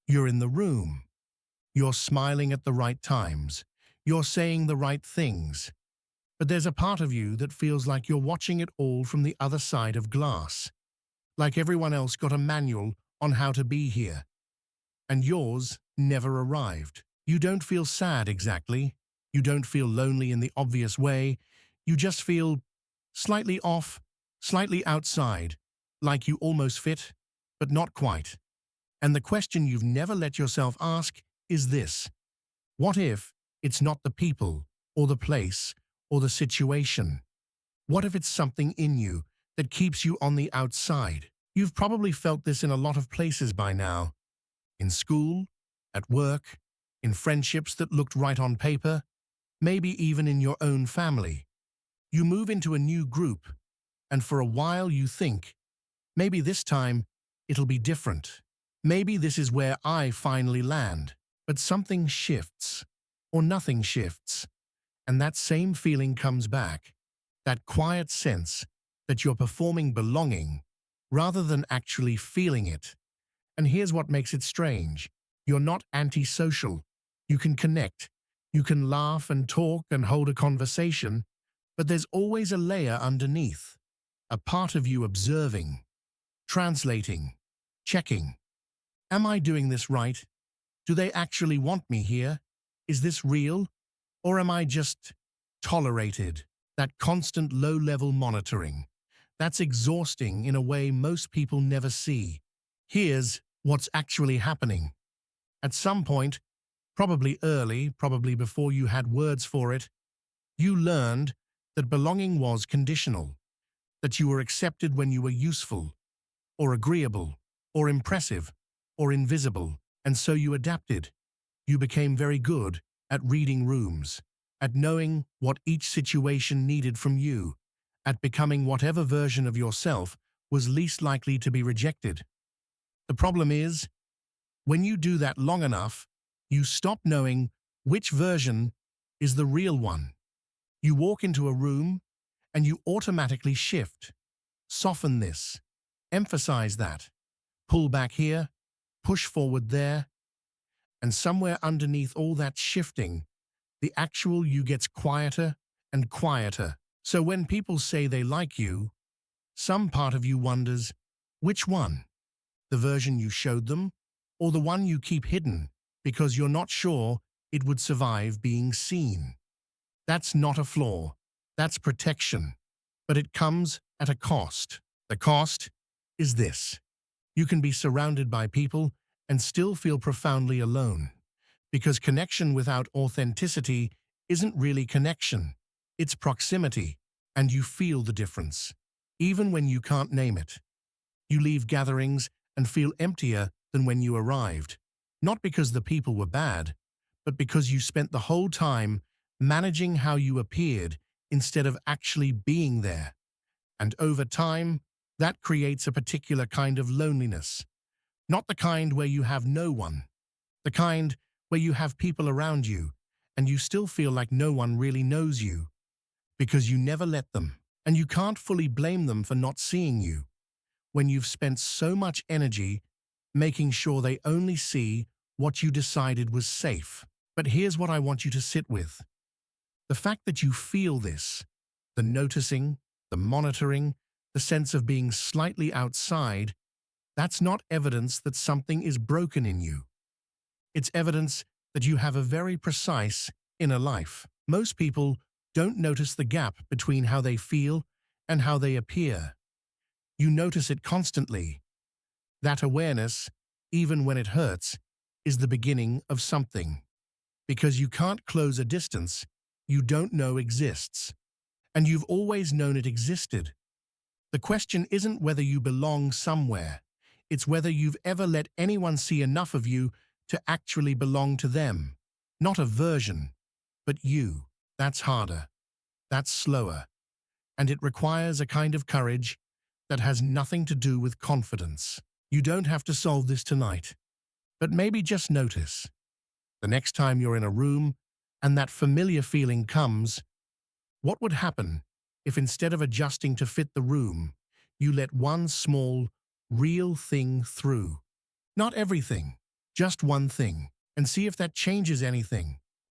You're in the room. You're smiling at the right times. You're saying the right things. But there's a part of you that feels like you're watching it all from the other side of glass. Like everyone else got a manual on how to be here. And yours never arrived. You don't feel sad exactly. You don't feel lonely in the obvious way. You just feel slightly off, slightly outside, like you almost fit, but not quite. And the question you've never let yourself ask is this: what if it's not the people, or the place, or the situation? What if it's something in you that keeps you on the outside? You've probably felt this in a lot of places by now. In school, at work, in friendships that looked right on paper, maybe even in your own family. You move into a new group, and for a while you think, maybe this time it'll be different. Maybe this is where I finally land. But something shifts, or nothing shifts, and that same feeling comes back, that quiet sense that you're performing belonging rather than actually feeling it. And here's what makes it strange. You're not antisocial. You can connect. You can laugh and talk and hold a conversation, but there's always a layer underneath, a part of you observing, translating, checking. Am I doing this right? Do they actually want me here? Is this real? Or am I just tolerated? That constant low-level monitoring. That's exhausting in a way most people never see. Here's what's actually happening. At some point, probably early, probably before you had words for it, you learned that belonging was conditional, that you were accepted when you were useful, or agreeable, or impressive, or invisible, and so you adapted. You became very good at reading rooms, at knowing what each situation needed from you, at becoming whatever version of yourself was least likely to be rejected. The problem is, when you do that long enough, you stop knowing which version is the real one. You walk into a room and you automatically shift. Soften this. Emphasize that. Pull back here, push forward there, and somewhere underneath all that shifting, the actual you gets quieter and quieter. So when people say they like you, some part of you wonders, which one? The version you showed them, or the one you keep hidden because you're not sure it would survive being seen? That's not a flaw. That's protection. But it comes at a cost. The cost is this: you can be surrounded by people and still feel profoundly alone. Because connection without authenticity isn't really connection. It's proximity, and you feel the difference, even when you can't name it. You leave gatherings and feel emptier than when you arrived, not because the people were bad, but because you spent the whole time managing how you appeared instead of actually being there. And over time, that creates a particular kind of loneliness. Not the kind where you have no one. The kind where you have people around you, and you still feel like no one really knows you, because you never let them, and you can't fully blame them for not seeing you, when you've spent so much energy making sure they only see what you decided was safe. But here's what I want you to sit with. The fact that you feel this, the noticing, the monitoring, the sense of being slightly outside, that's not evidence that something is broken in you. It's evidence that you have a very precise inner life. Most people don't notice the gap between how they feel and how they appear. You notice it constantly. That awareness, even when it hurts, is the beginning of something. Because you can't close a distance you don't know exists. And you've always known it existed. The question isn't whether you belong somewhere. It's whether you've ever let anyone see enough of you to actually belong to them. Not a version, but you. That's harder. That's slower. And it requires a kind of courage that has nothing to do with confidence. You don't have to solve this tonight. But maybe just notice. The next time you're in a room and that familiar feeling comes, what would happen if instead of adjusting to fit the room, you let one small, real thing through? Not everything, Just one thing, and see if that changes anything.